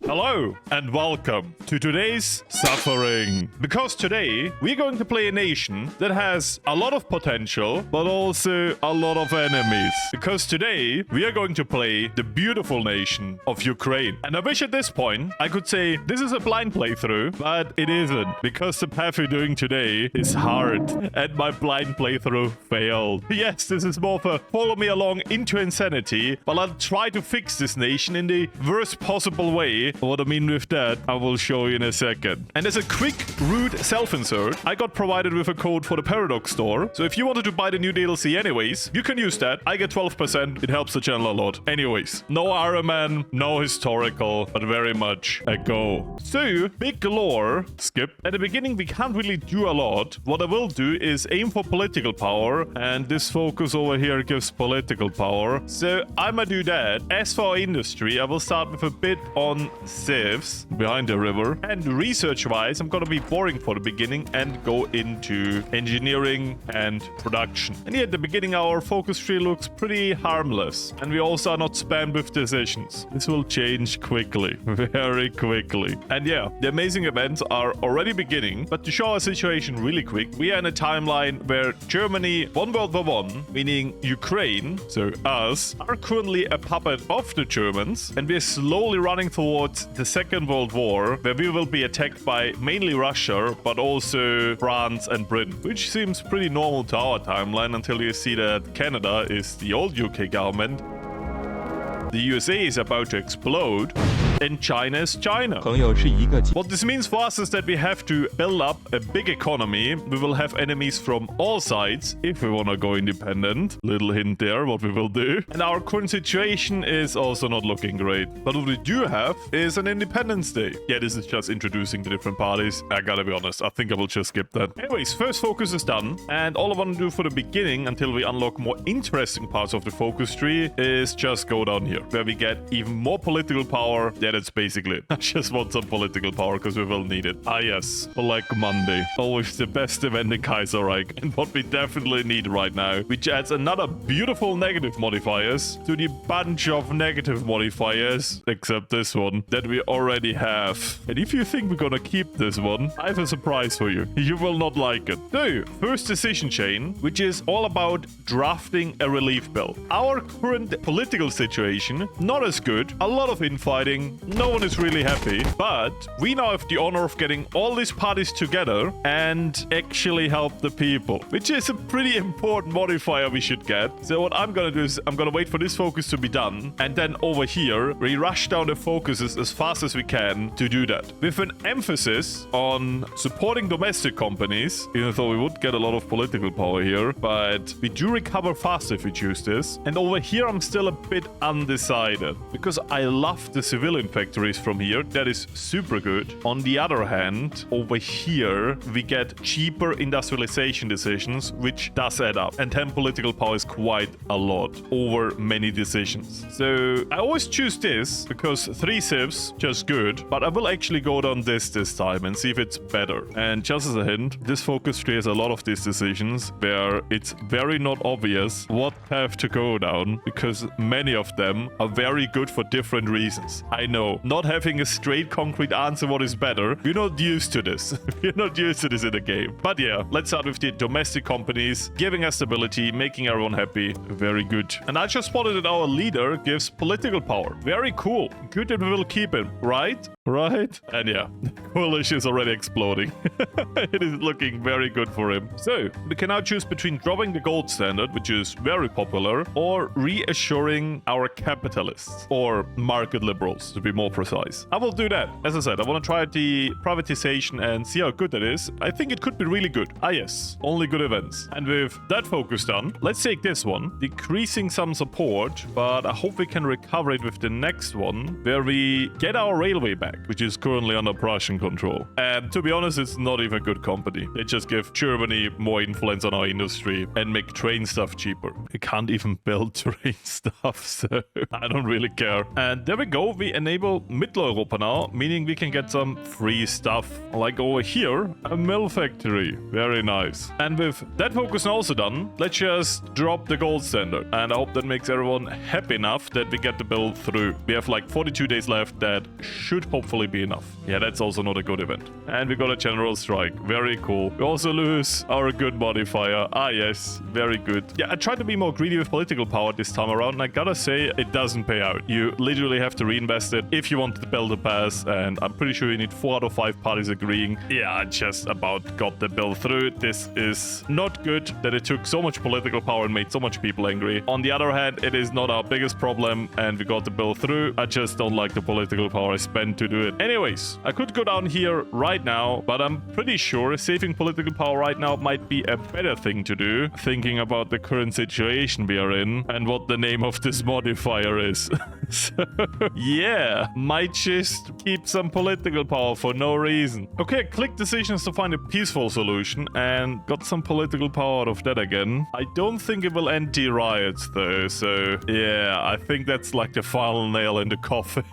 Hello and welcome to today's suffering. Because today we're going to play a nation that has a lot of potential, but also a lot of enemies. Because today we are going to play the beautiful nation of Ukraine. And I wish at this point I could say this is a blind playthrough, but it isn't. Because the path we're doing today is hard and my blind playthrough failed. Yes, this is more of a follow me along into insanity, but I'll try to fix this nation in the worst possible way. What I mean with that, I will show you in a second. And as a quick, rude self-insert, I got provided with a code for the Paradox store. So if you wanted to buy the new DLC anyways, you can use that. I get 12%. It helps the channel a lot. Anyways, no Iron Man, no historical, but very much a go. So, big lore. Skip. At the beginning, we can't really do a lot. What I will do is aim for political power. And this focus over here gives political power. So, I'ma do that. As for our industry, I will start with a bit on civs behind the river. And research-wise, I'm gonna be boring for the beginning and go into engineering and production. And here at the beginning, our focus tree looks pretty harmless. And we also are not spammed with decisions. This will change quickly, very quickly. And yeah, the amazing events are already beginning. But to show our situation really quick, we are in a timeline where Germany won World War I, meaning Ukraine, so us, are currently a puppet of the Germans. And we're slowly running towards the Second World War, where we will be attacked by mainly Russia, but also France and Britain, which seems pretty normal to our timeline until you see that Canada is the old UK government. The USA is about to explode, and China is China. What this means for us is that we have to build up a big economy. We will have enemies from all sides if we want to go independent. Little hint there what we will do. And our current situation is also not looking great. But what we do have is an Independence Day. Yeah, this is just introducing the different parties. I gotta be honest, I think I will just skip that. Anyways, first focus is done. And all I want to do for the beginning, until we unlock more interesting parts of the focus tree, is just go down here, where we get even more political power. Yeah, that's basically it. I just want some political power because we will need it. Ah yes, Black Monday. Always the best event in Kaiserreich. And what we definitely need right now, which adds another beautiful negative modifiers to the bunch of negative modifiers, except this one, that we already have. And if you think we're gonna keep this one, I have a surprise for you. You will not like it. So, first decision chain, which is all about drafting a relief bill. Our current political situation, not as good. A lot of infighting. No one is really happy. But we now have the honor of getting all these parties together and actually help the people, which is a pretty important modifier we should get. So what I'm gonna do is I'm gonna wait for this focus to be done. And then over here, we rush down the focuses as fast as we can to do that. With an emphasis on supporting domestic companies, even though we would get a lot of political power here. But we do recover fast if we choose this. And over here, I'm still a bit undecided. Because I love the civilian factories from here. That is super good. On the other hand, over here, we get cheaper industrialization decisions, which does add up. And 10 political power is quite a lot over many decisions. So I always choose this because 3 civs, just good. But I will actually go down this time and see if it's better. And just as a hint, this focus tree has a lot of these decisions where it's very not obvious what path to go down because many of them are very good for different reasons. I know, not having a straight concrete answer what is better. We're not used to this. We're not used to this in the game. But yeah, let's start with the domestic companies, giving us stability, making everyone happy. Very good. And I just spotted that our leader gives political power. Very cool. Good that we will keep him, right? Right? And yeah, the coalition is already exploding. It is looking very good for him. So, we can now choose between dropping the gold standard, which is very popular, or reassuring our capitalists, or market liberals, to be more precise. I will do that. As I said, I want to try the privatization and see how good that is. I think it could be really good. Ah yes, only good events. And with that focus done, let's take this one, decreasing some support, but I hope we can recover it with the next one, where we get our railway back, which is currently under Prussian control. And to be honest, it's not even a good company. They just give Germany more influence on our industry and make train stuff cheaper. We can't even build train stuff, so I don't really care. And there we go. We enable enable Mitteleuropa now, meaning we can get some free stuff. Like over here, a mill factory. Very nice. And with that focus now also done, let's just drop the gold standard. And I hope that makes everyone happy enough that we get the build through. We have like 42 days left. That should hopefully be enough. Yeah, that's also not a good event. And we got a general strike. Very cool. We also lose our good modifier. Ah, yes. Very good. Yeah, I tried to be more greedy with political power this time around, and I gotta say, it doesn't pay out. You literally have to reinvest it if you want the bill to pass, and I'm pretty sure you need 4 out of 5 parties agreeing. Yeah, I just about got the bill through. This is not good that it took so much political power and made so much people angry. On the other hand, it is not our biggest problem, and we got the bill through. I just don't like the political power I spent to do it. Anyways, I could go down here right now, but I'm pretty sure saving political power right now might be a better thing to do, thinking about the current situation we are in and what the name of this modifier is. So, yeah, might just keep some political power for no reason. Okay, click decisions to find a peaceful solution and got some political power out of that again. I don't think it will end the riots though, so yeah, I think that's like the final nail in the coffin.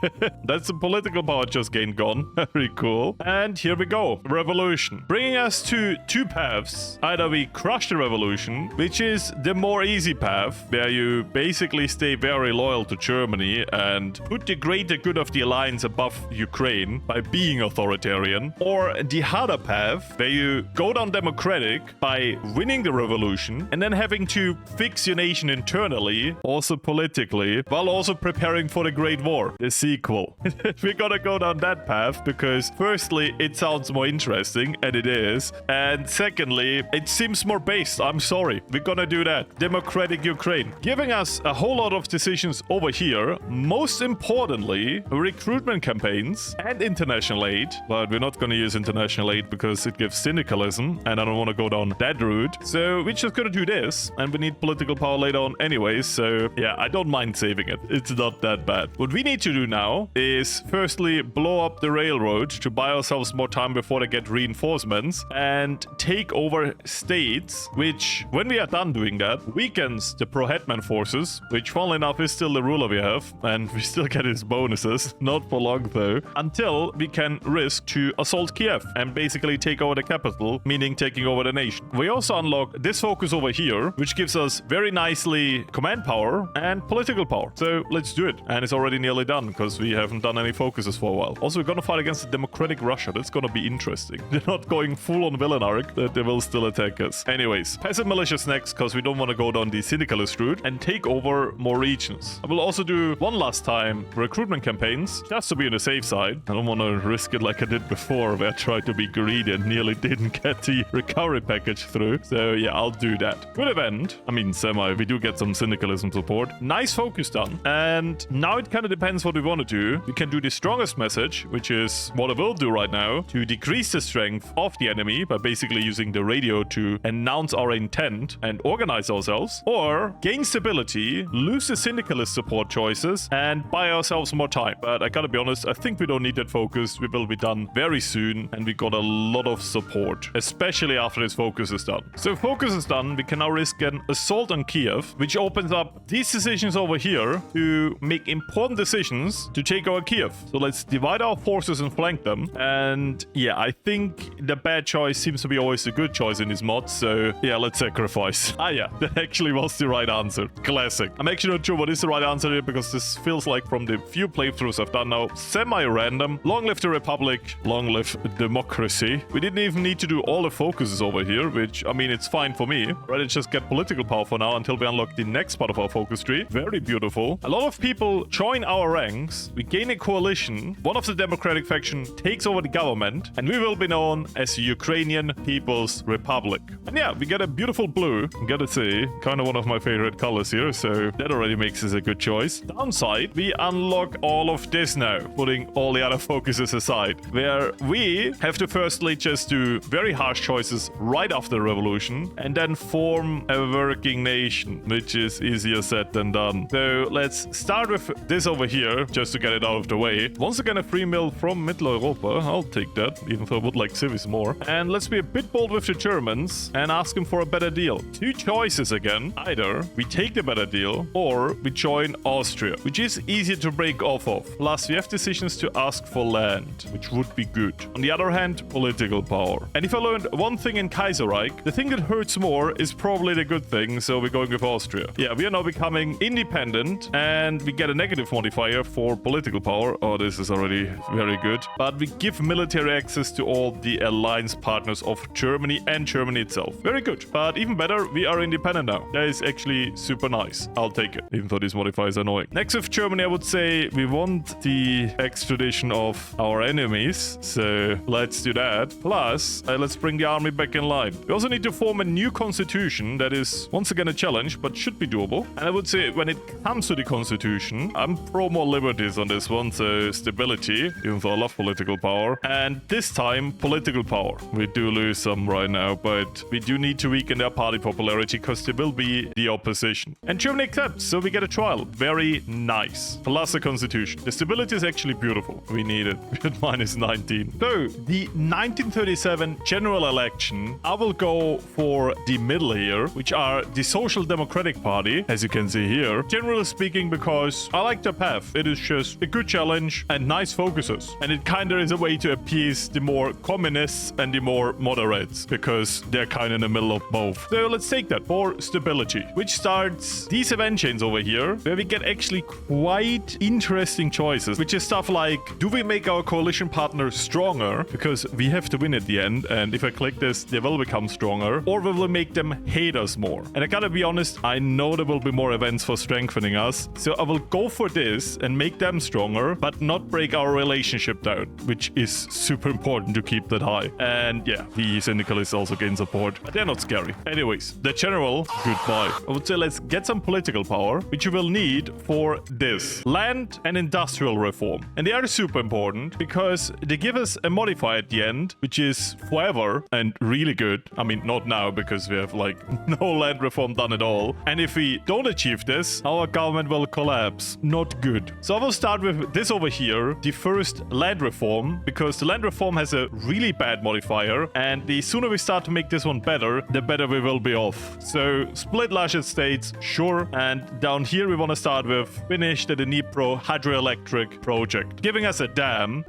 That's the political power just gained gone. Very cool. And here we go. Revolution. Bringing us to two paths. Either we crush the revolution, which is the more easy path, where you basically stay very loyal to Germany and put the greater good of the alliance above Ukraine by being authoritarian, or the harder path, where you go down democratic by winning the revolution and then having to fix your nation internally, also politically, while also preparing for the Great War, the sequel. We're gonna go down that path because firstly, it sounds more interesting, and it is, and secondly, it seems more based. I'm sorry, we're gonna do that. Democratic Ukraine, giving us a whole lot of decisions over here, most importantly, recruitment campaigns and international aid, but we're not gonna use international aid because it gives syndicalism, and I don't want to go down that route, so we're just gonna do this, and we need political power later on anyways, so yeah, I don't mind saving it. It's not that bad. What we need to do now is firstly blow up the railroad to buy ourselves more time before they get reinforcements and take over states, which when we are done doing that, weakens the pro-hetman forces, which funnily enough is still the ruler we have, and we still get his bonuses, not for long though, until we can risk to assault Kiev and basically take over the capital, meaning taking over the nation. We also unlock this focus over here, which gives us very nicely command power and political power. So let's do it. And it's already nearly done because we haven't done any focuses for a while. Also, we're gonna fight against the democratic Russia. That's gonna be interesting. They're not going full on villain arc, but they will still attack us. Anyways, peasant militias next because we don't want to go down the syndicalist route and take over more regions. I will also do one last time recruitment campaigns just to be on the safe side. I don't want to risk it like I did before where I tried to be greedy and nearly didn't get the recovery package through. So yeah, I'll do that. Good event. I mean, semi. We do get some syndicalism support. Nice focus done. And now it kind of depends what we want to do. We can do the strongest message, which is what I will do right now, to decrease the strength of the enemy by basically using the radio to announce our intent and organize ourselves, or gain stability, lose the syndicalist support choices, and buy ourselves more time. But I gotta be honest, I think we don't need that focus. We will be done very soon, and we got a lot of support, especially after this focus is done. So focus is done, we can now risk an assault on Kiev, which opens up these decisions over here to make important decisions to take over Kiev. So let's divide our forces and flank them. And yeah, I think the bad choice seems to be always a good choice in these mods. So yeah, let's sacrifice. Ah yeah, that actually was the right answer. Classic. I'm actually not sure what is the right answer here because this feels like from the few playthroughs I've done now, semi-random. Long live the Republic, long live democracy. We didn't even need to do all the focuses over here, which, I mean, it's fine for me. Right, let's just get political power for now until we unlock the next part of our focus tree. Very beautiful. A lot of people join our ranks. We gain a coalition. One of the democratic faction takes over the government, and we will be known as the Ukrainian People's Republic. And yeah, we get a beautiful blue. I gotta say, kind of one of my favorite colors here, so that already makes this a good choice. Downside, we unlock all of this now, putting all the other focuses aside, where we have to firstly just do very harsh choices right after the revolution, and then form a working nation, which is easier said than done. So let's start with this over here, just to get it out of the way. Once again, a free mill from Mitteleuropa. I'll take that, even though I would like civis more. And let's be a bit bold with the Germans and ask them for a better deal. Two choices again. Either we take the better deal, or we join Austria. which is easier to break off of. Plus, we have decisions to ask for land, which would be good. On the other hand, political power. And if I learned one thing in Kaiserreich, the thing that hurts more is probably the good thing, so we're going with Austria. Yeah, we are now becoming independent, and we get a negative modifier for political power. Oh, this is already very good. But we give military access to all the alliance partners of Germany and Germany itself. Very good. But even better, we are independent now. That is actually super nice. I'll take it, even though this modifier is annoying. Next with Germany, I would say we want the extradition of our enemies. So let's do that. Plus, let's bring the army back in line. We also need to form a new constitution that is once again a challenge, but should be doable. And I would say when it comes to the constitution, I'm pro more liberties on this one. So stability, even though I love political power. And this time, political power. We do lose some right now, but we do need to weaken their party popularity because they will be the opposition. And Germany accepts, so we get a trial. Very nice. Plus a constitution. The stability is actually beautiful. We need it. At minus 19. So, the 1937 general election, I will go for the middle here, which are the Social Democratic Party, as you can see here. Generally speaking, because I like the path. It is just a good challenge and nice focuses. And it kind of is a way to appease the more communists and the more moderates, because they're kind of in the middle of both. So let's take that for stability, which starts these event chains over here, where we get actually quite interesting choices, which is stuff like, do we make our coalition partner stronger? Because we have to win at the end, and if I click this, they will become stronger, or will we make them hate us more? And I gotta be honest, I know there will be more events for strengthening us, so I will go for this and make them stronger, but not break our relationship down, which is super important to keep that high. And yeah, the syndicalists also gain support, but they're not scary. Anyways, the general, goodbye. I would say let's get some political power, which you will need for this. Land and industrial reform. And they are super important because they give us a modifier at the end, which is forever and really good. I mean, not now because we have like no land reform done at all. And if we don't achieve this, our government will collapse. Not good. So I will start with this over here, the first land reform, because the land reform has a really bad modifier, and the sooner we start to make this one better, the better we will be off. So split large estates, sure. And down here we want to start with finish the Dnipro hydroelectric project, giving us a dam.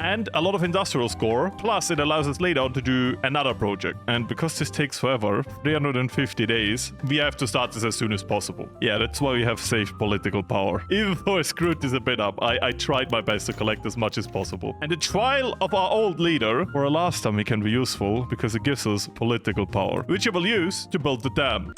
And a lot of industrial score, plus it allows us later on to do another project. And because this takes forever, 350 days, we have to start this as soon as possible. Yeah, that's why we have saved political power. Even though I screwed this a bit up, I tried my best to collect as much as possible. And the trial of our old leader, for a last time, it can be useful because it gives us political power, which I will use to build the dam.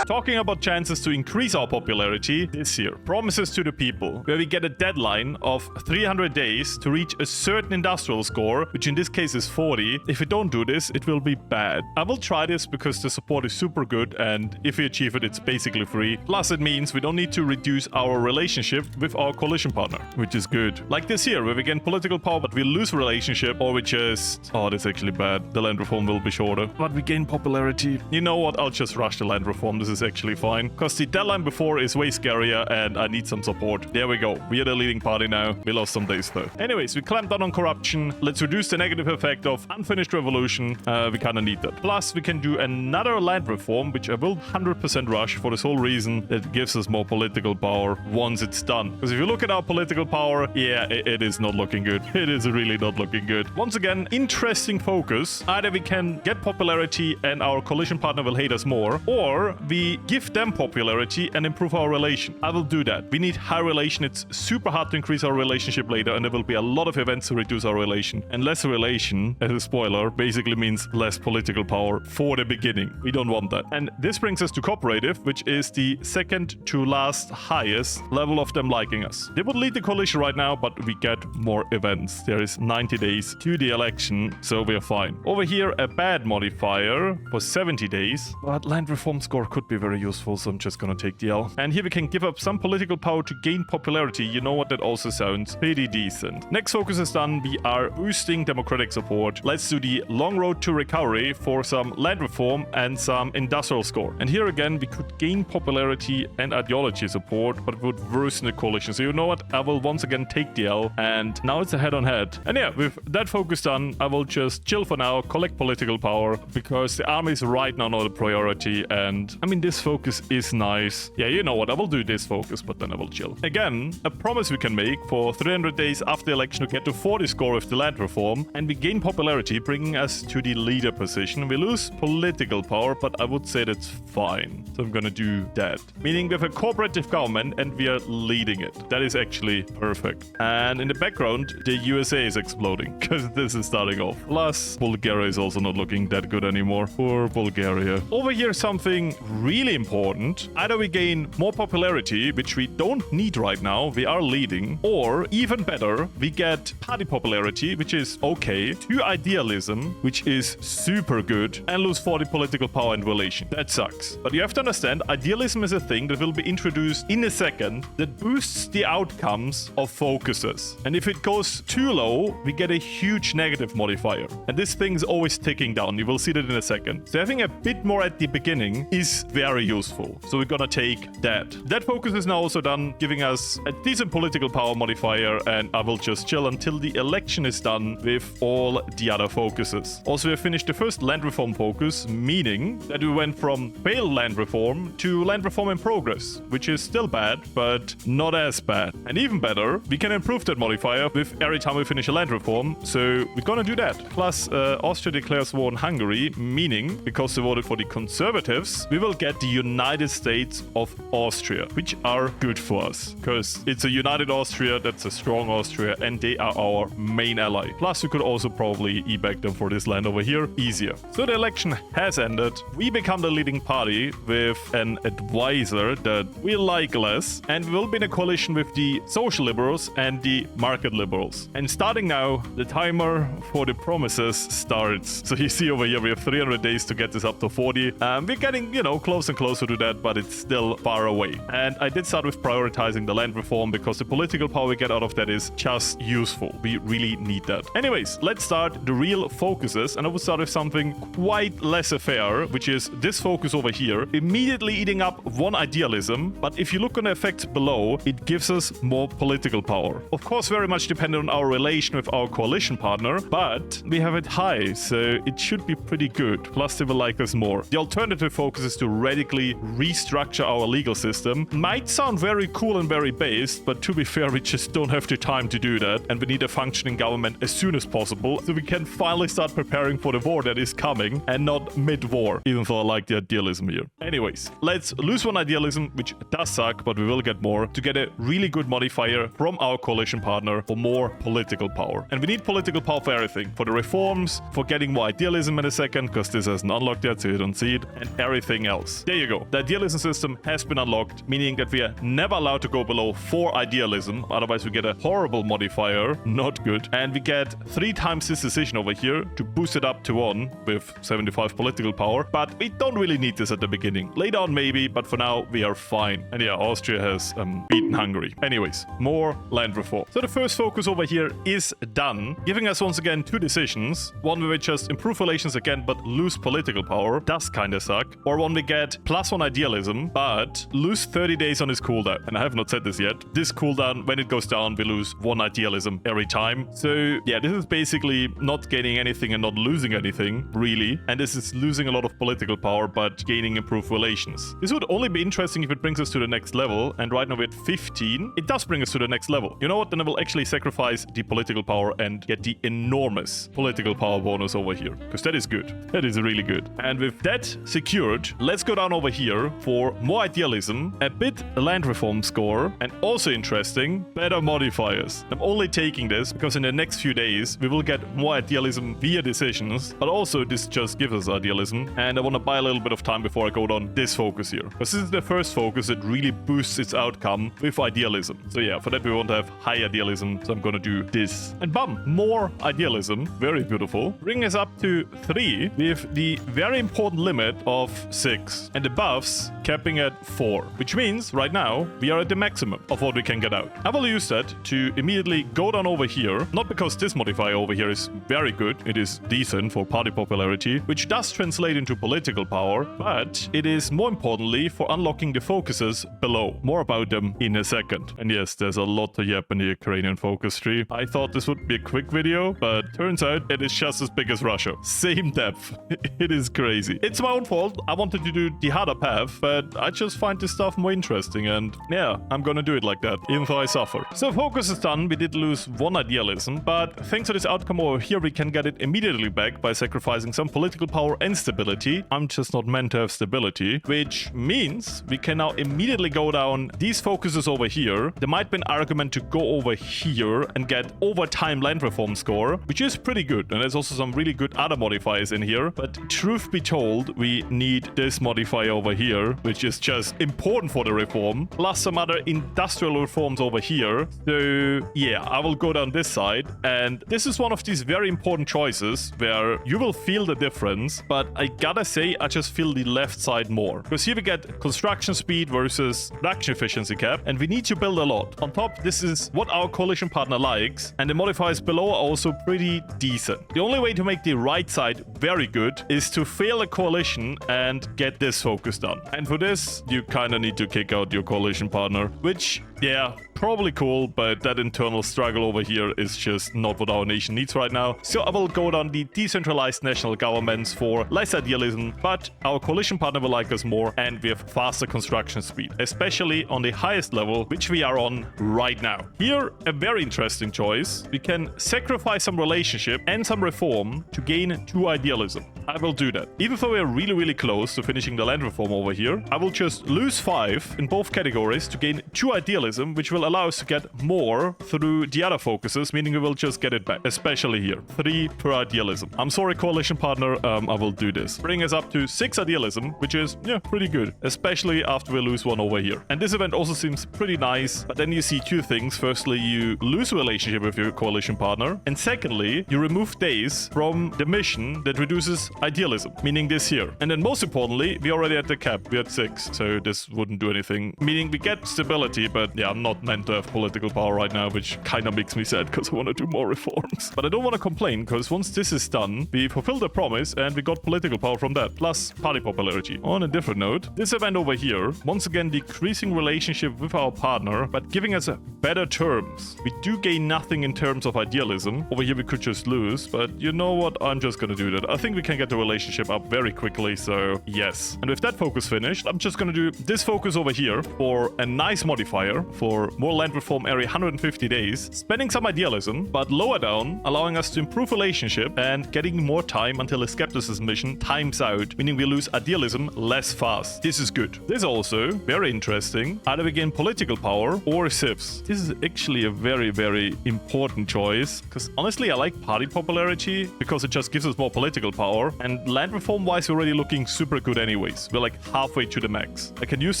Talking about chances to increase our popularity this year. Promises to the people, where we get a deadline of 300 days to reach a certain industrial score, which in this case is 40. If we don't do this, it will be bad. I will try this because the support is super good, and if we achieve it, it's basically free. Plus, it means we don't need to reduce our relationship with our coalition partner, which is good. Like this here, where we gain political power, but we lose relationship, or we just... Oh, that's actually bad. The land reform will be shorter. But we gain popularity. You know what? I'll just rush the land reform. This is actually fine, because the deadline before is way scarier and I need some support. There we go. We are the leading party now. We lost some days though. Anyways, we clamped down on corruption. Let's reduce the negative effect of unfinished revolution. We kind of need that. Plus, we can do another land reform, which I will 100% rush for this whole reason. It gives us more political power once it's done. Because if you look at our political power, yeah, it is not looking good. It is really not looking good. Once again, interesting focus. Either we can get popularity and our coalition partner will hate us more, or we give them popularity and improve our relation. I will do that. We need high relation. It's super hard to increase our relationship later, and there will be a lot of events to reduce our relation. And less relation, as a spoiler, basically means less political power for the beginning. We don't want that. And this brings us to cooperative, which is the second to last highest level of them liking us. They would lead the coalition right now, but we get more events. There is 90 days to the election, so we are fine. Over here, a bad modifier for 70 days, but land reform score could be very useful, so I'm just gonna take the L. And here we can give up some political power to gain popularity. You know what? That also sounds pretty decent. Next focus is done. We are boosting democratic support. Let's do the long road to recovery for some land reform and some industrial score. And here again, we could gain popularity and ideology support, but it would worsen the coalition. So you know what? I will once again take the L, and now it's a head-on-head. And yeah, with that focus done, I will just chill for now, collect political power, because the army is right now not a priority, and I mean, this focus is nice. Yeah, you know what? I will do this focus, but then I will chill. Again, a promise we can make for 300 days after the election to get to 40 score with the land reform, and we gain popularity, bringing us to the leader position. We lose political power, but I would say that's fine. So I'm gonna do that. Meaning we have a cooperative government and we are leading it. That is actually perfect. And in the background, the USA is exploding because this is starting off. Plus, Bulgaria is also not looking that good anymore. Poor Bulgaria. Over here, something really important. Either we gain more popularity, which we don't need right now, we are leading, or even better, we get party popularity, which is okay, to idealism, which is super good, and lose 40 political power and relation. That sucks. But you have to understand, idealism is a thing that will be introduced in a second that boosts the outcomes of focuses. And if it goes too low, we get a huge negative modifier. And this thing is always ticking down. You will see that in a second. So having a bit more at the beginning is very useful. So we're gonna take that. That focus is now also done, giving us a decent political power modifier, and I will just chill until the election is done with all the other focuses. Also, we have finished the first land reform focus, meaning that we went from failed land reform to land reform in progress, which is still bad, but not as bad. And even better, we can improve that modifier with every time we finish a land reform, so we're gonna do that. Plus, Austria declares war on Hungary, meaning, because they voted for the Conservatives, we will get the United States of Austria, which are good for us, because it's a united Austria, that's a strong Austria, and they are our main ally. Plus, we could also probably e-back them for this land over here easier. So the election has ended. We become the leading party with an advisor that we like less, and we will be in a coalition with the social liberals and the market liberals. And starting now, the timer for the promises starts. So you see over here, we have 300 days to get this up to 40. We're getting, close and closer to that, but it's still far away. And I did start with prioritizing the land reform because the political power we get out of that is just useful. We really need that. Anyways, let's start the real focuses, and I will start with something quite laissez-faire, which is this focus over here, immediately eating up one idealism, but if you look on the effects below, it gives us more political power. Of course, very much dependent on our relation with our coalition partner, but we have it high, so it should be pretty good. Plus, they will like us more. The alternative focus is to radically restructure our legal system. Might sound very cool and very based, but to be fair, we just don't have the time to do that, and we need a functioning government as soon as possible, so we can finally start preparing for the war that is coming, and not mid-war, even though I like the idealism here. Anyways, let's lose one idealism, which does suck, but we will get more, to get a really good modifier from our coalition partner for more political power. And we need political power for everything. For the reforms, for getting more idealism in a second, because this hasn't unlocked yet, so you don't see it, and everything else. There you go. The idealism system has been unlocked, meaning that we are never allowed to go below 4 idealism, otherwise we get a horrible modifier, not good. And we get 3 times this decision over here to boost it up to 1 with 75 political power, but we don't really need this at the beginning. Later on maybe, but for now we are fine. And yeah, Austria has beaten Hungary. Anyways, more land reform. So the first focus over here is done, giving us once again 2 decisions. One where we just improve relations again but lose political power, does kinda suck. Or one we get +1 idealism but lose 30 days on his cooldown. And I have not said this yet. This cooldown, when it goes down, we lose 1 idealism every time. So yeah, this is basically not gaining anything and not losing anything, really. And this is losing a lot of political power but gaining improved relations. This would only be interesting if it brings us to the next level, and right now we're at 15. It does bring us to the next level. You know what? Then I will actually sacrifice the political power and get the enormous political power bonus over here, because that is good. That is really good. And with that secured, let's go down over here for more idealism, a bit land reform score, and also interesting, better modifiers. I'm only taking this because in the next few days we will get more idealism via decisions, but also this just gives us idealism, and I want to buy a little bit of time before I go down this focus here, because this is the first focus that really boosts its outcome with idealism. So yeah, for that we want to have high idealism, so I'm gonna do this. And bam, more idealism, very beautiful. Bring us up to 3 with the very important limit of 6, and the buffs capping at 4, which means right now we are at the maximum of what we can get out. I will use that to immediately go down over here, not because this modifier over here is very good, it is decent for party popularity, which does translate into political power, but it is more importantly for unlocking the focuses below. More about them in a second. And yes, there's a lot to yap in the Ukrainian focus tree. I thought this would be a quick video, but turns out it is just as big as Russia. Same depth. It is crazy. It's my own fault. I wanted to do do the harder path, but I just find this stuff more interesting, and yeah, I'm gonna do it like that, even though I suffer. So focus is done. We did lose one idealism, but thanks to this outcome over here, we can get it immediately back by sacrificing some political power and stability. I'm just not meant to have stability, which means we can now immediately go down these focuses over here. There might be an argument to go over here and get overtime land reform score, which is pretty good, and there's also some really good other modifiers in here, but truth be told, we need this modifier over here, which is just important for the reform, plus some other industrial reforms over here. So yeah, I will go down this side, and this is one of these very important choices where you will feel the difference, but I gotta say I just feel the left side more, because here we get construction speed versus production efficiency cap, and we need to build a lot. On top, this is what our coalition partner likes, and the modifiers below are also pretty decent. The only way to make the right side very good is to fail a coalition and get this focus done. And for this, you kind of need to kick out your coalition partner, which, yeah, probably cool, but that internal struggle over here is just not what our nation needs right now. So I will go down the decentralized national governments for less idealism, but our coalition partner will like us more, and we have faster construction speed, especially on the highest level, which we are on right now. Here, a very interesting choice. We can sacrifice some relationship and some reform to gain 2 idealism. I will do that. Even though we are really close to finishing the land reform over here, I will just lose 5 in both categories to gain 2 idealism, which will allow us to get more through the other focuses, meaning we will just get it back, especially here. 3 per idealism. I'm sorry, coalition partner, I will do this. Bring us up to 6 idealism, which is, yeah, pretty good, especially after we lose 1 over here. And this event also seems pretty nice, but then you see 2 things. Firstly, you lose a relationship with your coalition partner, and secondly, you remove days from the mission that reduces idealism, meaning this here. And then most importantly, we already at the cap. We had 6, so this wouldn't do anything, meaning we get stability, but yeah, I'm not meant to have political power right now, which kind of makes me sad because I want to do more reforms. But I don't want to complain, because once this is done, we fulfilled the promise and we got political power from that, plus party popularity. On a different note, this event over here, once again decreasing relationship with our partner, but giving us better terms. We do gain nothing in terms of idealism. Over here we could just lose, but you know what? I'm just gonna do that. I think we can get the relationship up very quickly, so yes. And with that focus finished, I'm just gonna do this focus over here for a nice modifier for more land reform area 150 days, spending some idealism, but lower down, allowing us to improve relationship and getting more time until the skepticism mission times out, meaning we lose idealism less fast. This is good. This is also very interesting. Either we gain political power or civs. This is actually a very important choice, because honestly I like party popularity because it just gives us more political power, and land reform wise we're already looking super good anyways. We're like halfway to the max. I can use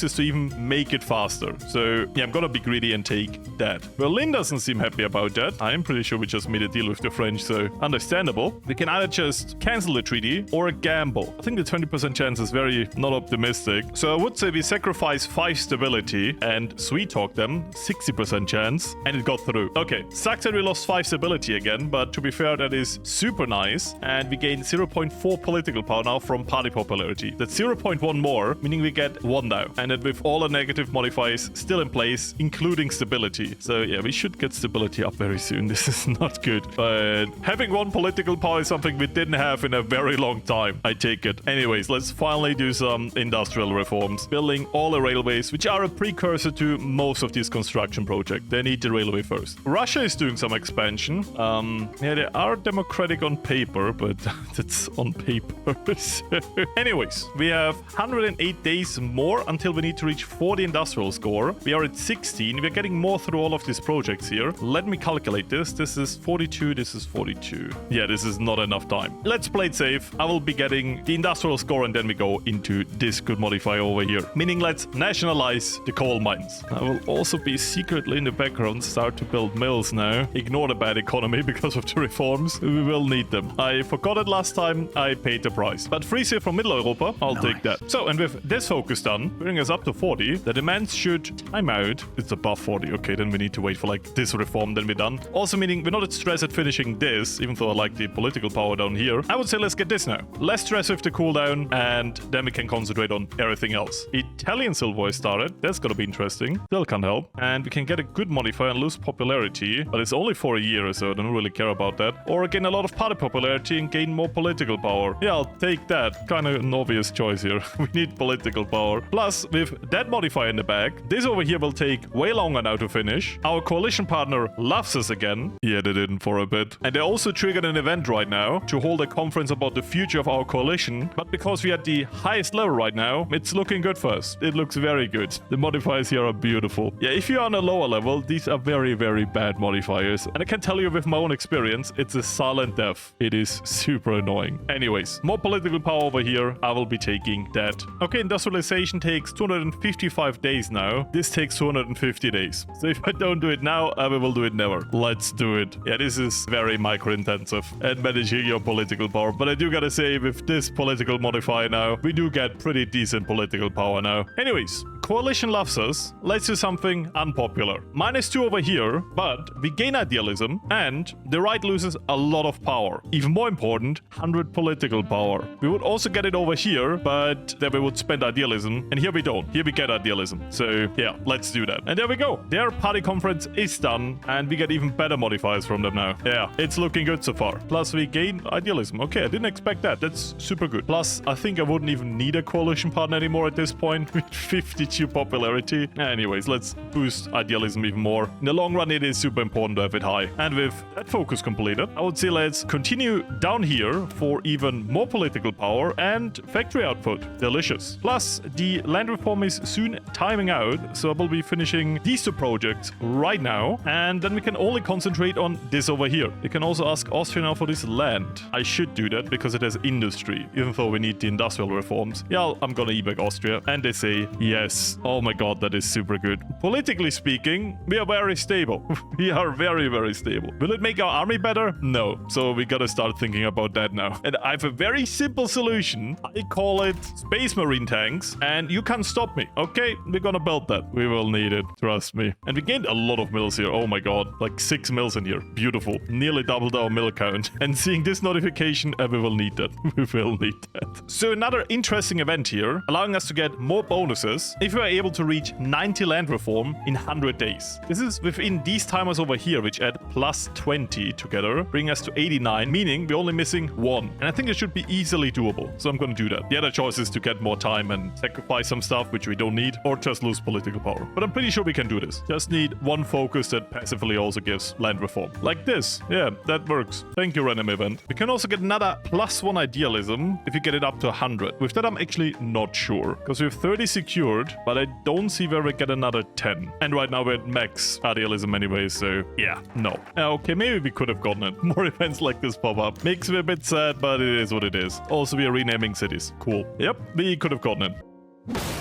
this to even make it faster. So yeah, I'm gonna be greedy and take that. Berlin doesn't seem happy about that. I'm pretty sure we just made a deal with the French, so understandable. We can either just cancel the treaty or gamble. I think the 20% chance is very not optimistic. So I would say we sacrifice 5 stability and sweet talk them, 60% chance, and it got through. Okay, sucks that we lost 5 stability again, but to be fair, that is super nice. And we gain 0.4 political power now from party popularity. That's 0.1 more, meaning we get 1 now. And then with all the negative modifiers still in place, including stability. So yeah, we should get stability up very soon. This is not good. But having 1 political power is something we didn't have in a very long time. I take it. Anyways, let's finally do some industrial reforms. Building all the railways, which are a precursor to most of these construction projects. They need the railway first. Russia is doing some expansion. Yeah, they are democratic on paper, but that's on paper. So, anyways, we have 108 days more until we need to reach 40 industrial score. We are at 16. We're getting more through all of these projects here. Let me calculate this. This is 42. This is 42. Yeah, this is not enough time. Let's play it safe. I will be getting the industrial score and then we go into this good modifier over here. Meaning let's nationalize the coal mines. I will also be secretly in the background start to build mills now. Ignore the bad economy because of the reforms. We will need them. I forgot it last time. I paid the price. But free sale from Middle Europa, I'll take that. So, and with this focus done, bringing us up to 40, the demands should time out. It's above 40. Okay, then we need to wait for like this reform, then we're done. Also meaning we're not at stress at finishing this, even though I like the political power down here. I would say let's get this now. Less stress with the cooldown, and then we can concentrate on everything else. Italian Civil War started. That's gonna be interesting. Still can't help. And we can get a good modifier and lose popularity, but it's only for a year, so I don't really care about that. Or gain a lot of party popularity and gain more political power. power. Yeah, I'll take that. Kind of an obvious choice here. We need political power. Plus, with that modifier in the back, this over here will take way longer now to finish. Our coalition partner loves us again. Yeah, they didn't for a bit. And they also triggered an event right now to hold a conference about the future of our coalition. But because we are at the highest level right now, it's looking good for us. It looks very good. The modifiers here are beautiful. Yeah, if you're on a lower level, these are very, very bad modifiers. And I can tell you with my own experience, it's a silent death. It is super annoying. Anyways, more political power over here. I will be taking that. Okay, industrialization takes 255 days now. This takes 250 days. So if I don't do it now, I will do it never. Let's do it. Yeah, this is very micro-intensive and managing your political power. But I do gotta say, with this political modifier now, we do get pretty decent political power now. Anyways, coalition loves us. Let's do something unpopular. -2 over here, but we gain idealism and the right loses a lot of power. Even more important, 100 political power. We would also get it over here, but then we would spend idealism, and here we don't. Here we get idealism. So yeah, let's do that. And there we go. Their party conference is done, and we get even better modifiers from them now. Yeah, it's looking good so far. Plus we gain idealism. Okay, I didn't expect that. That's super good. Plus, I think I wouldn't even need a coalition partner anymore at this point with 52 popularity. Anyways, let's boost idealism even more. In the long run, it is super important to have it high. And with that focus completed, I would say let's continue down here for even more political power and factory output. Delicious. Plus, the land reform is soon timing out, so I will be finishing these two projects right now, and then we can only concentrate on this over here. We can also ask Austria now for this land. I should do that because it has industry, even though we need the industrial reforms. Yeah, I'm gonna e-back Austria, and they say yes. Oh my god, that is super good. Politically speaking, we are very stable. We are very, very stable. Will it make our army better? No. So we gotta start thinking about that now. And I have a very simple solution. I call it Space Marine tanks, and you can't stop me. Okay, we're gonna build that. We will need it, trust me. And we gained a lot of mills here. Oh my god, like 6 mills in here. Beautiful. Nearly doubled our mill count. And seeing this notification, we will need that. We will need that. So another interesting event here, allowing us to get more bonuses if we are able to reach 90 land reform in 100 days. This is within these timers over here, which add plus 20 together, bring us to 89, meaning we're only missing 1. And I think it should be easily doable. So I'm gonna do that. The other choice is to get more time and sacrifice some stuff which we don't need, or just lose political power. But I'm pretty sure we can do this. Just need one focus that passively also gives land reform. Like this. Yeah, that works. Thank you, random event. We can also get another +1 idealism if you get it up to 100. With that, I'm actually not sure, because we have 30 secured, but I don't see where we get another 10. And right now we're at max idealism anyway, so yeah, no. Okay, maybe we could have gotten it. More events like this pop up. Makes me a bit sad, but it is what it is. Also, we are renaming cities. Cool. Yep, we could have gotten it.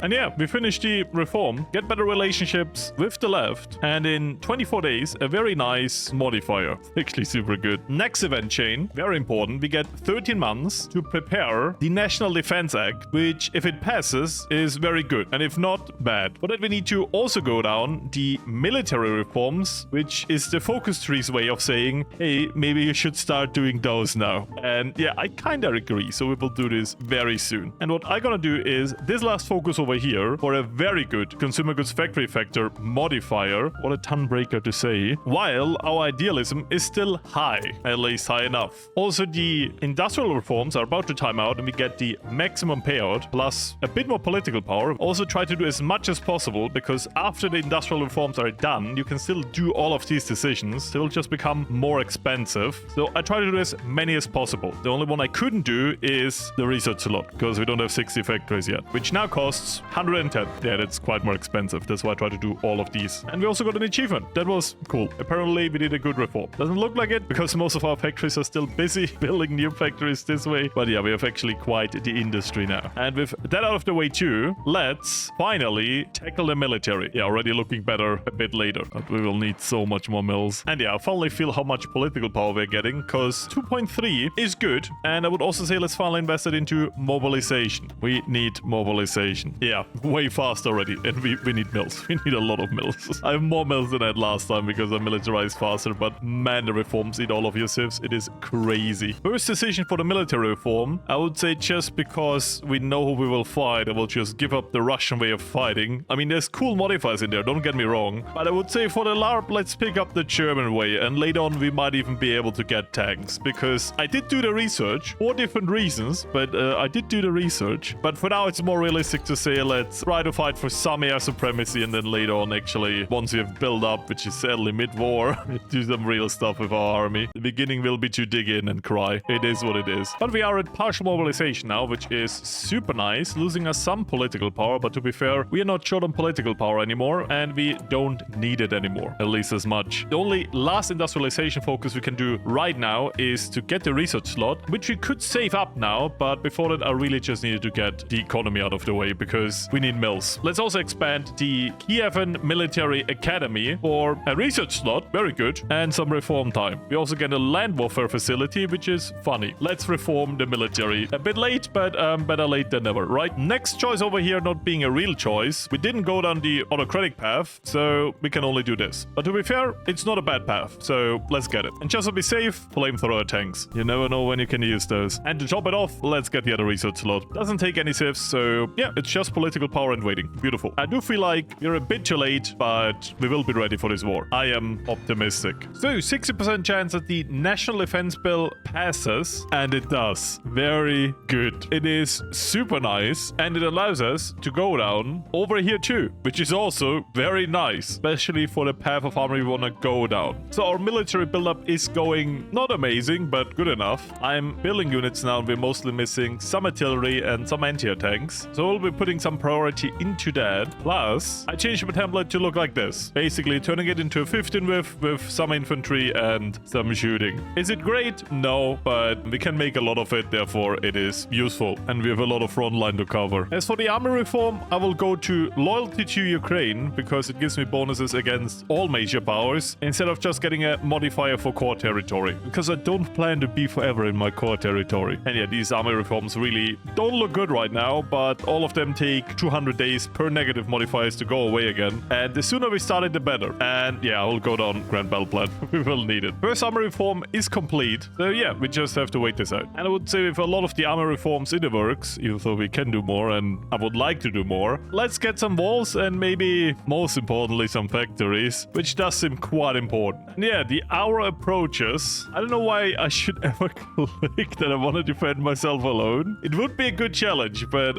And yeah, we finished the reform, get better relationships with the left, and in 24 days, a very nice modifier. Actually super good. Next event chain, very important, we get 13 months to prepare the National Defense Act, which if it passes is very good, and if not, bad. But then we need to also go down the military reforms, which is the focus tree's way of saying, hey, maybe you should start doing those now. And yeah, I kinda agree, so we will do this very soon. And what I'm gonna do is this last focus over here for a very good consumer goods factory factor modifier. What a ton breaker to say. While our idealism is still high, at least high enough. Also, the industrial reforms are about to time out and we get the maximum payout plus a bit more political power. Also try to do as much as possible because after the industrial reforms are done, you can still do all of these decisions. They will just become more expensive. So I try to do as many as possible. The only one I couldn't do is the research slot because we don't have 60 factories yet, which now costs 110. Yeah, that's quite more expensive. That's why I try to do all of these. And we also got an achievement. That was cool. Apparently, we did a good reform. Doesn't look like it because most of our factories are still busy building new factories this way. But yeah, we have actually quite the industry now. And with that out of the way too, let's finally tackle the military. Yeah, already looking better a bit later. But we will need so much more mills. And yeah, I finally feel how much political power we're getting because 2.3 is good. And I would also say let's finally invest it into mobilization. We need mobilization. mobilization. Yeah, way fast already. And we need mills. We need a lot of mills. I have more mills than I had last time because I militarized faster. But man, the reforms eat all of your civs. It is crazy. First decision for the military reform, I would say just because we know who we will fight, I will just give up the Russian way of fighting. I mean, there's cool modifiers in there, don't get me wrong. But I would say for the LARP, let's pick up the German way. And later on, we might even be able to get tanks. Because I did do the research for different reasons. But I did do the research. But for now, it's more realistic to say let's try to fight for some air supremacy. And then later on, actually, once we have built up, which is sadly mid-war, do some real stuff with our army. The beginning will be to dig in and cry. It is what it is. But we are at partial mobilization now, which is super nice, losing us some political power. But to be fair, we are not short on political power anymore, and we don't need it anymore, at least as much. The only last industrialization focus we can do right now is to get the research slot, which we could save up now, but before that, I really just needed to get the economy out of the way because we need mills. Let's also expand the Kievan Military Academy for a research slot, very good, and some reform time. We also get a land warfare facility, which is funny. Let's reform the military. A bit late, but better late than never, right? Next choice over here not being a real choice. We didn't go down the autocratic path, so we can only do this. But to be fair, it's not a bad path, so let's get it. And just to be safe, flamethrower tanks. You never know when you can use those. And to top it off, let's get the other research slot. Doesn't take any civs, so yeah, it's just political power and waiting. Beautiful. I do feel like we're a bit too late, but we will be ready for this war. I am optimistic. So, 60% chance that the National Defense Bill passes, and it does. Very good. It is super nice, and it allows us to go down over here too, which is also very nice, especially for the path of army we want to go down. So our military buildup is going not amazing, but good enough. I'm building units now, and we're mostly missing some artillery and some anti-air tanks. So we'll be putting some priority into that. Plus, I changed my template to look like this. Basically turning it into a 15 with some infantry and some shooting. Is it great? No, but we can make a lot of it, therefore it is useful. And we have a lot of front line to cover. As for the army reform, I will go to loyalty to Ukraine because it gives me bonuses against all major powers instead of just getting a modifier for core territory. Because I don't plan to be forever in my core territory. And yeah, these army reforms really don't look good right now, but all of them take 200 days per negative modifiers to go away again. And the sooner we start it, the better. And yeah, I'll go down Grand Battle Plan. We will need it. First army reform is complete. So yeah, we just have to wait this out. And I would say with a lot of the army reforms in the works, even though we can do more and I would like to do more, let's get some walls and maybe most importantly some factories, which does seem quite important. And yeah, the hour approaches. I don't know why I should ever click that I want to defend myself alone. It would be a good challenge, but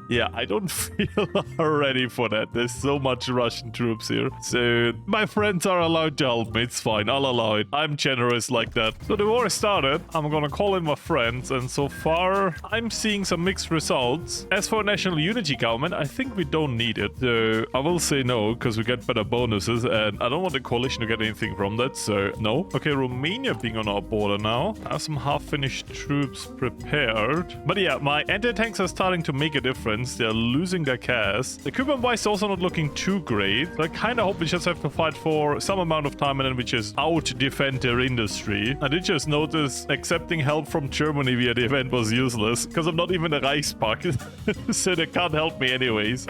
yeah, I don't feel ready for that. There's so much Russian troops here. So my friends are allowed to help me. It's fine. I'll allow it. I'm generous like that. So the war started. I'm gonna call in my friends, and so far I'm seeing some mixed results. As for national unity government, I think we don't need it. So I will say no, because we get better bonuses, and I don't want the coalition to get anything from that, so no. Okay, Romania being on our border now. I have some half-finished troops prepared. But yeah, my anti-tanks are starting to make a difference. They're losing their CAS. The equipment-wise is also not looking too great. So I kind of hope we just have to fight for some amount of time and then we just out-defend their industry. I did just notice accepting help from Germany via the event was useless because I'm not even a Reichspakt, so they can't help me anyways.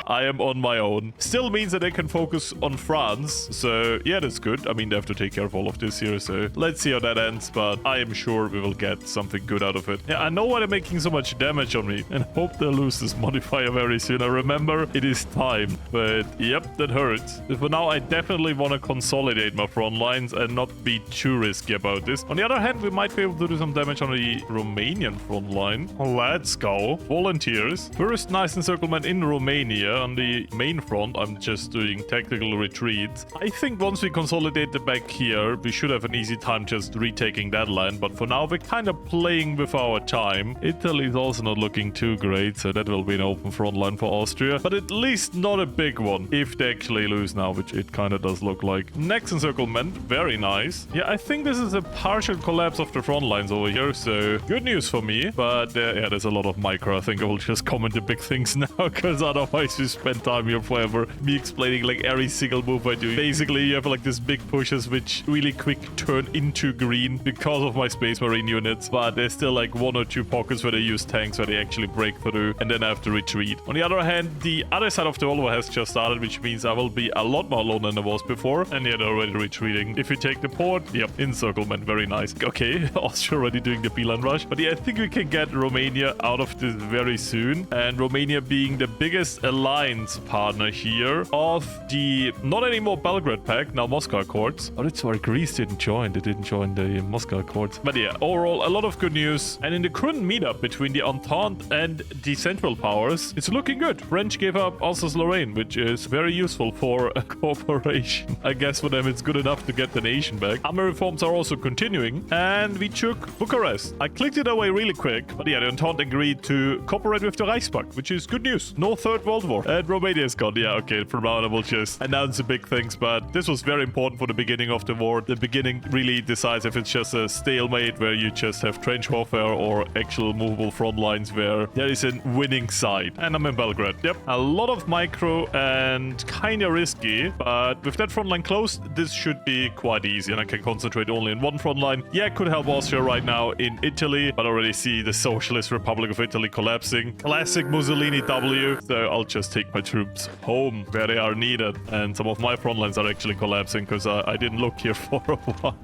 I am on my own. Still means that they can focus on France. So yeah, that's good. I mean, they have to take care of all of this here. So let's see how that ends. But I am sure we will get something good out of it. Yeah, I know why they're making so much damage on me. And hope they'll lose this modifier very soon. I remember it is time. But yep, that hurts. But for now, I definitely want to consolidate my front lines and not be too risky about this. On the other hand, we might be able to do some damage on the Romanian front line. Let's go. Volunteers. First nice encirclement in Romania. On the main front, I'm just doing tactical retreats. I think once we consolidate the back here, we should have an easy time just retaking that land. But for now, we're kind of playing with our time. Italy is also not looking too great, so that will be an open front line for Austria. But at least not a big one, if they actually lose now, which it kind of does look like. Next encirclement, very nice. Yeah, I think this is a partial collapse of the front lines over here, so good news for me. But yeah, there's a lot of micro. I think I will just comment the big things now, because otherwise to spend time here forever. Me explaining like every single move I do. Basically, you have like this big pushes which really quick turn into green because of my Space Marine units. But there's still like 1 or 2 pockets where they use tanks where they actually break through and then I have to retreat. On the other hand, the other side of the Volvo has just started, which means I will be a lot more alone than I was before. And yeah, they're already retreating. If we take the port, yep, encirclement, very nice. Okay, Austria already doing the Beeline rush. But yeah, I think we can get Romania out of this very soon. And Romania being the biggest alliance partner here of the not anymore Belgrade Pact, now Moscow Accords. Oh, that's why Greece didn't join. They didn't join the Moscow Accords. But yeah, overall, a lot of good news. And in the current meetup between the Entente and the Central Powers, it's looking good. French gave up Alsace-Lorraine, which is very useful for a cooperation. I guess for them it's good enough to get the nation back. Army reforms are also continuing, and we took Bucharest. I clicked it away really quick, but yeah, the Entente agreed to cooperate with the Reichspakt, which is good news. No Third World War. And Romania is gone. Yeah, okay, from now on I will just announce the big things, but this was very important for the beginning of the war. The beginning really decides if it's just a stalemate where you just have trench warfare or actual movable front lines where there is a winning side. And I'm in Belgrade. Yep, a lot of micro and kind of risky, but with that front line closed, this should be quite easy and I can concentrate only on one front line. Yeah, I could help Austria right now in Italy, but I already see the Socialist Republic of Italy collapsing. Classic Mussolini W. So I'll just take my troops home where they are needed. And some of my front lines are actually collapsing because I didn't look here for a while.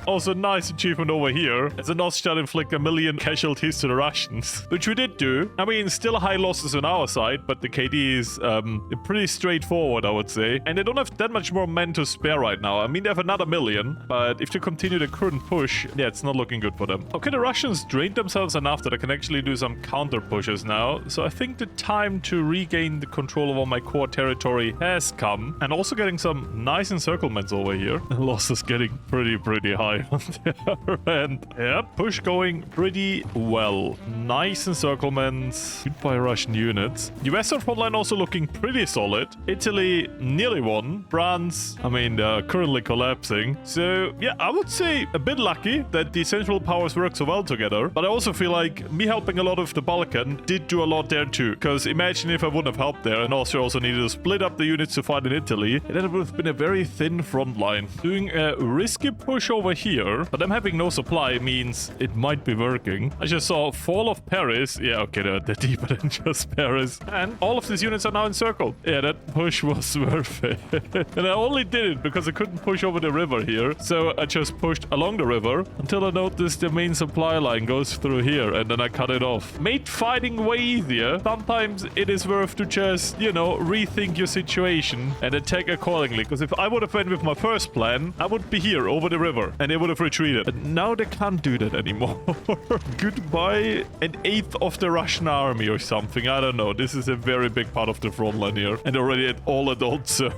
Also, nice achievement over here. As an Austria inflict 1 million casualties to the Russians, which we did do. I mean, still high losses on our side, but the KD is pretty straightforward, I would say. And they don't have that much more men to spare right now. I mean, they have another 1 million, but if they continue the current push, yeah, it's not looking good for them. Okay, the Russians drained themselves enough that I can actually do some counter pushes now. So I think the time to regain the control over my core territory has come. And also getting some nice encirclements over here. The loss is getting pretty high on the other end. Yeah, push going pretty well. Nice encirclements. Goodbye Russian units. The western front line also looking pretty solid. Italy nearly won. France, I mean, they're currently collapsing. So yeah, I would say a bit lucky that the Central Powers work so well together. But I also feel like me helping a lot of the Balkan did do a lot there too. Because imagine if I wouldn't have helped there and Austria also needed to split up the units to fight in Italy. And then it would have been a very thin front line. Doing a risky push over here, but I'm having no supply means it might be working. I just saw fall of Paris. Yeah, okay, they're deeper than just Paris. And all of these units are now encircled. Yeah, that push was worth it. And I only did it because I couldn't push over the river here. So I just pushed along the river until I noticed the main supply line goes through here and then I cut it off. Made fighting way easier. Sometimes it is worth to just, you know, rethink your situation and attack accordingly. Because if I would have went with my first plan, I would be here over the river and they would have retreated. But now they can't do that anymore. Goodbye an eighth of the Russian army or something. I don't know. This is a very big part of the front line here. And already at all adult serve.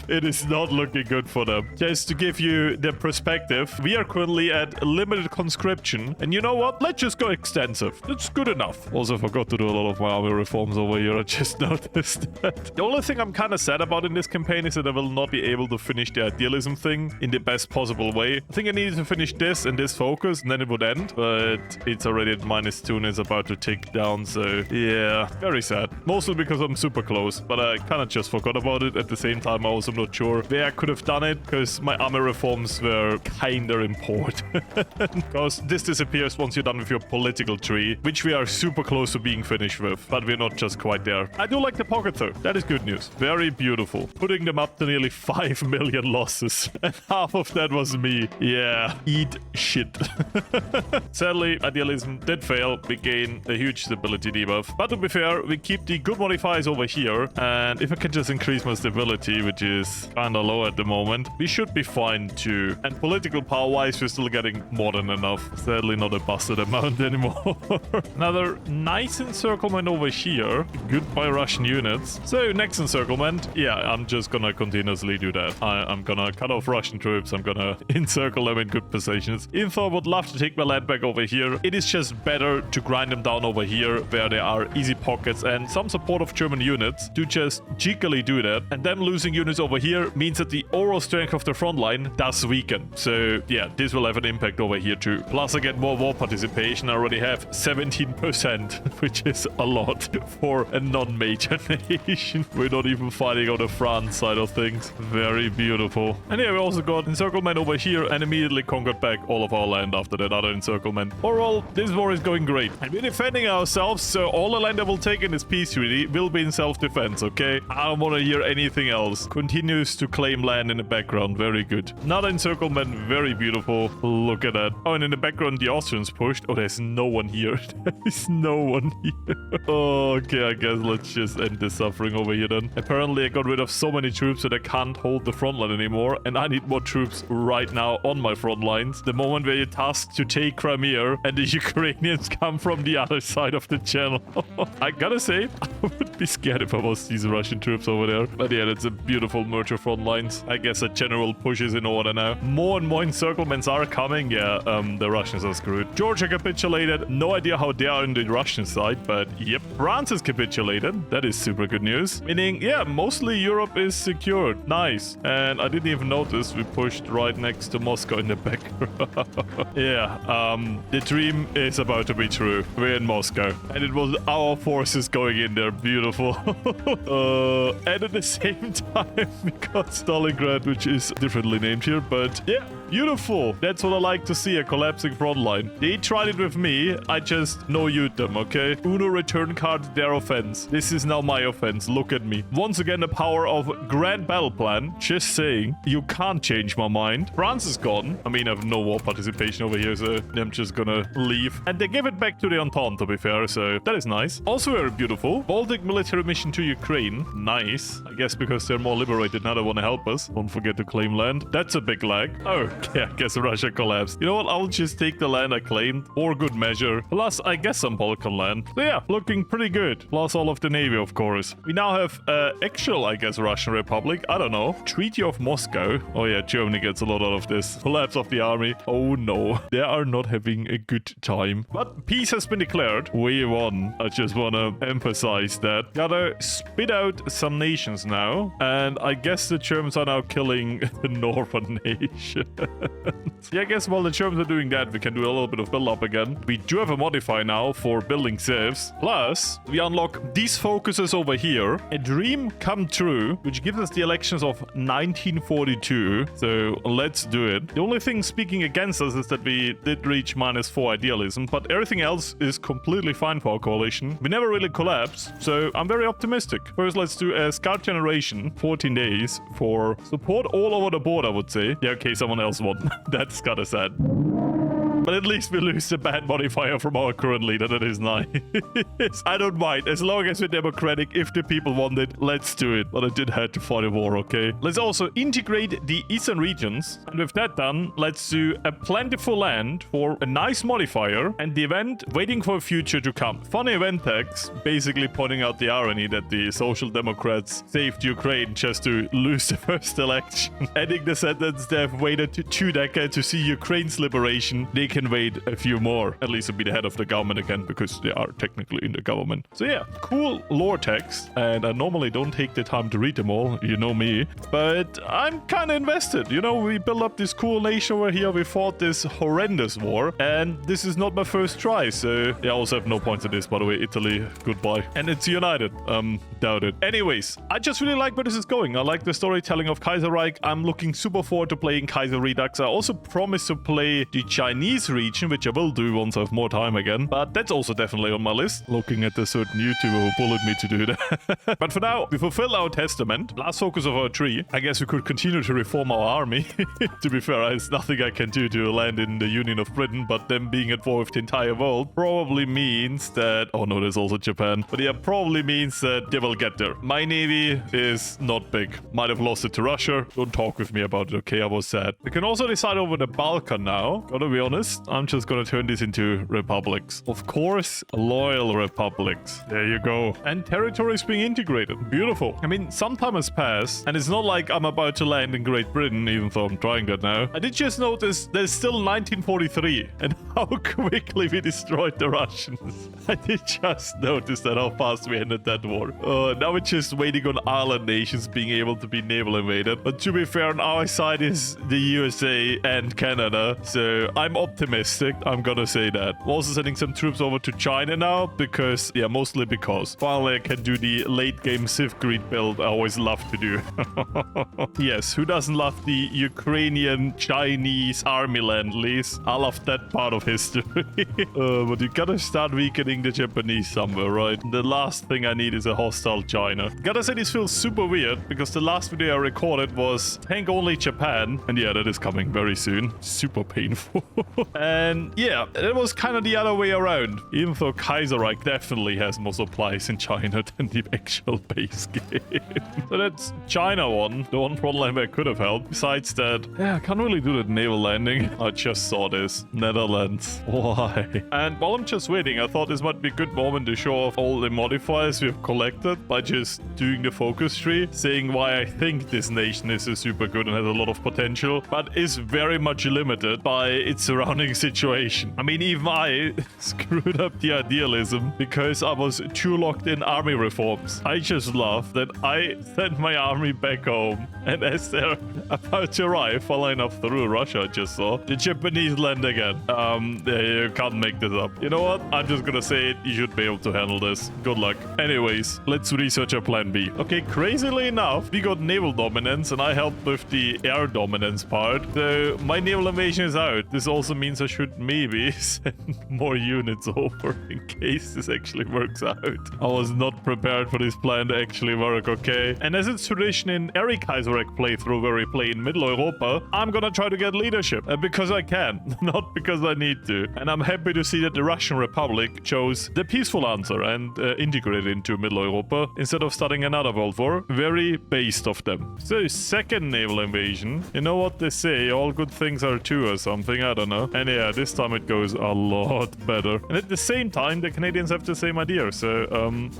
It is not looking good for them. Just to give you the perspective, we are currently at limited conscription. And you know what? Let's just go extensive. That's good enough. Also forgot to do a lot of my army reforms over here. I just noticed that. The only thing I'm kind of sad about in this campaign is that I will not be able to finish the idealism thing in the best possible way. I think I needed to finish this and this focus and then it would end. But it's already at -2 and it's about to tick down. So yeah, very sad. Mostly because I'm super close. But I kind of just forgot about it. At the same time, I was not sure where I could have done it because my army reforms were kind of important. Because this disappears once you're done with your political tree, which we are super close to being finished with. But we're not just quite there. I do like the pocket though. That is good news. Very beautiful. Putting them up to nearly 5 million losses. And half of that was me. Yeah, eat shit. Sadly, idealism did fail. We gain a huge stability debuff. But to be fair, we keep the good modifiers over here. And if I can just increase my stability, which is kind of low at the moment, we should be fine too. And political power-wise, we're still getting more than enough. Sadly, not a busted amount anymore. Another nice encirclement over here. Goodbye Russian units. So next encirclement, yeah, I'm just gonna continuously do that. I'm gonna cut off Russian troops. I'm gonna encircle them in good positions. Info would love to take my land back over here. It is just better to grind them down over here where there are easy pockets and some support of German units to just cheekily do that. And then losing units over here means that the overall strength of the front line does weaken. So yeah, this will have an impact over here too. Plus I get more war participation. I already have 17%, which is a lot for a non-mage such a nation. We're not even fighting on the France side of things. Very beautiful. And yeah, we also got encirclement over here and immediately conquered back all of our land after that other encirclement. Overall, this war is going great. And we're defending ourselves, so all the land that will take in this peace treaty will be in self-defense, okay? I don't want to hear anything else. Continues to claim land in the background. Very good. Another encirclement. Very beautiful. Look at that. Oh, and in the background, the Austrians pushed. Oh, there's no one here. There's no one here. Oh, okay, I guess let's just end the suffering over here then. Apparently, I got rid of so many troops that I can't hold the front line anymore, and I need more troops right now on my front lines. The moment where you're tasked to take Crimea and the Ukrainians come from the other side of the channel. I gotta say, I would be scared if I was these Russian troops over there. But yeah, that's a beautiful merge of front lines. I guess a general push is in order now. More and more encirclements are coming. Yeah, the Russians are screwed. Georgia capitulated. No idea how they are on the Russian side, but yep. France has capitulated. That is super good news. Meaning, yeah, mostly Europe is secured. Nice. And I didn't even notice we pushed right next to Moscow in the back. Yeah, the dream is about to be true. We're in Moscow. And it was our forces going in there. Beautiful. And at the same time, we got Stalingrad, which is differently named here, but yeah, beautiful. That's what I like to see, a collapsing front line. They tried it with me. I just no-you'd them, okay? Uno return card their offense. This is now my offense. Look at me. Once again, the power of grand battle plan. Just saying, you can't change my mind. France is gone. I mean, I have no war participation over here, so I'm just gonna leave. And they give it back to the Entente, to be fair, so that is nice. Also very beautiful. Baltic military mission to Ukraine. Nice. I guess because they're more liberated now, they want to help us. Don't forget to claim land. That's a big lag. Oh, okay, I guess Russia collapsed. You know what? I'll just take the land I claimed for good measure. Plus, I guess some Balkan land. So yeah, looking pretty good. Plus all of the navy, of course. We now have actual, I guess, Russian Republic. I don't know. Treaty of Moscow. Oh yeah, Germany gets a lot out of this. Collapse of the army. Oh no. They are not having a good time. But peace has been declared. We won. I just want to emphasize that. Gotta spit out some nations now. And I guess the Germans are now killing the northern nation. Yeah, I guess while the Germans are doing that, we can do a little bit of build up again. We do have a modifier now for building civs. Plus, we unlock these focuses over here. A dream come true, which gives us the elections of 1942. So let's do it. The only thing speaking against us is that we did reach -4 idealism, but everything else is completely fine for our coalition. We never really collapsed, so I'm very optimistic. First, let's do a scout generation, 14 days, for support all over the board, I would say. Yeah, okay, someone else won. That's kind of sad. But at least we lose the bad modifier from our current leader. That is nice. I don't mind. As long as we're democratic, if the people want it, let's do it. But I did have to fight a war, okay? Let's also integrate the eastern regions. And with that done, let's do a plentiful land for a nice modifier and the event waiting for a future to come. Funny event tags, basically pointing out the irony that the Social Democrats saved Ukraine just to lose the first election. Adding the sentence, they have waited 2 decades to see Ukraine's liberation. They can wait a few more, at least to be the head of the government again, because they are technically in the government. So yeah, cool lore text, and I normally don't take the time to read them all, you know me, but I'm kind of invested. You know, we built up this cool nation over here, we fought this horrendous war, and this is not my first try, so yeah, I also have no points in this, by the way. Italy, goodbye. And it's united. Doubt it. Anyways, I just really like where this is going. I like the storytelling of Kaiserreich. I'm looking super forward to playing Kaiser Redux. I also promise to play the Chinese region, which I will do once I have more time again, but that's also definitely on my list. Looking at a certain YouTuber who bullied me to do that. But for now, we fulfill our testament. Last focus of our tree. I guess we could continue to reform our army. To be fair, there's nothing I can do to land in the Union of Britain, but them being at war with the entire world probably means that... Oh no, there's also Japan. But yeah, probably means that they will get there. My navy is not big. Might have lost it to Russia. Don't talk with me about it, okay? I was sad. We can also decide over the Balkan now. Gotta be honest, I'm just gonna turn this into republics. Of course, loyal republics. There you go. And territories being integrated. Beautiful. I mean, some time has passed, and it's not like I'm about to land in Great Britain, even though I'm trying that now. I did just notice there's still 1943, and how quickly we destroyed the Russians. I did just notice that, how fast we ended that war. Now we're just waiting on island nations being able to be naval invaded. But to be fair, on our side is the USA and Canada, so I'm optimistic optimistic. I'm gonna say that. I'm also sending some troops over to China now because, yeah, mostly because finally I can do the late game Civ Greed build I always love to do. Yes, who doesn't love the Ukrainian Chinese army land-lease? I love that part of history. But you gotta start weakening the Japanese somewhere, right? The last thing I need is a hostile China. Gotta say this feels super weird because the last video I recorded was tank only Japan. And yeah, that is coming very soon. Super painful. And yeah, it was kind of the other way around. Even though Kaiserreich definitely has more supplies in China than the actual base game. So that's China one. The one frontline where I could have helped. Besides that, yeah, I can't really do that naval landing. I just saw this. Netherlands. Why? And while I'm just waiting, I thought this might be a good moment to show off all the modifiers we've collected by just doing the focus tree, saying why I think this nation is super good and has a lot of potential, but is very much limited by its surrounding situation. I mean, even I screwed up the idealism because I was too locked in army reforms. I just love that I sent my army back home, and as they're about to arrive, following up through Russia, I just saw the Japanese land again. You can't make this up. You know what? I'm just gonna say it. You should be able to handle this. Good luck. Anyways, let's research our plan B. Okay, crazily enough, we got naval dominance, and I helped with the air dominance part. So my naval invasion is out. This also means I should maybe send more units over in case this actually works out. I was not prepared for this plan to actually work, okay? And as it's tradition in every Kaiserreich playthrough where we play in Middle Europa, I'm gonna try to get leadership because I can, not because I need to. And I'm happy to see that the Russian Republic chose the peaceful answer and integrated into Middle Europa instead of starting another world war. Very based of them. So, second naval invasion. You know what they say, all good things are two or something, I don't know. And yeah, this time it goes a lot better. And at the same time, the Canadians have the same idea. So,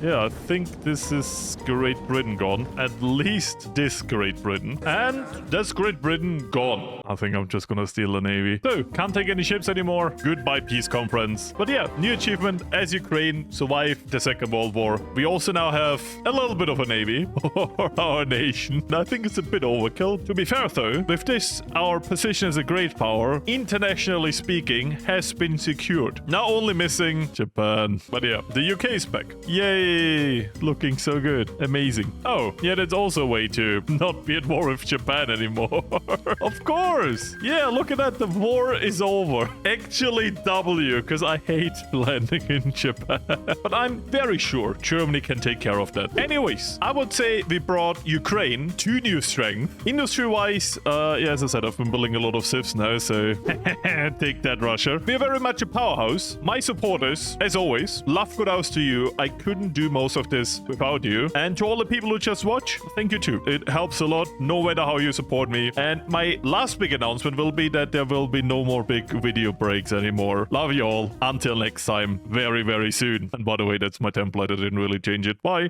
yeah, I think this is Great Britain gone. At least this Great Britain. And that's Great Britain gone. I think I'm just gonna steal the navy. So, can't take any ships anymore. Goodbye peace conference. But yeah, new achievement as Ukraine survived the Second World War. We also now have a little bit of a navy for our nation. I think it's a bit overkill. To be fair though, with this, our position as a great power, internationally speaking, has been secured. Now only missing Japan. But yeah, the UK is back. Yay! Looking so good. Amazing. Oh, yeah, that's also a way to not be at war with Japan anymore. Of course! Yeah, look at that. The war is over. Actually W, because I hate landing in Japan. But I'm very sure Germany can take care of that. Anyways, I would say we brought Ukraine to new strength. Industry-wise, yeah, as I said, I've been building a lot of civs now, so take that, Russia. We are very much a powerhouse. My supporters, as always, love good house to you. I couldn't do most of this without you. And to all the people who just watch, thank you too. It helps a lot, no matter how you support me. And my last big announcement will be that there will be no more big video breaks anymore. Love you all. Until next time, very, very soon. And by the way, that's my template. I didn't really change it. Bye.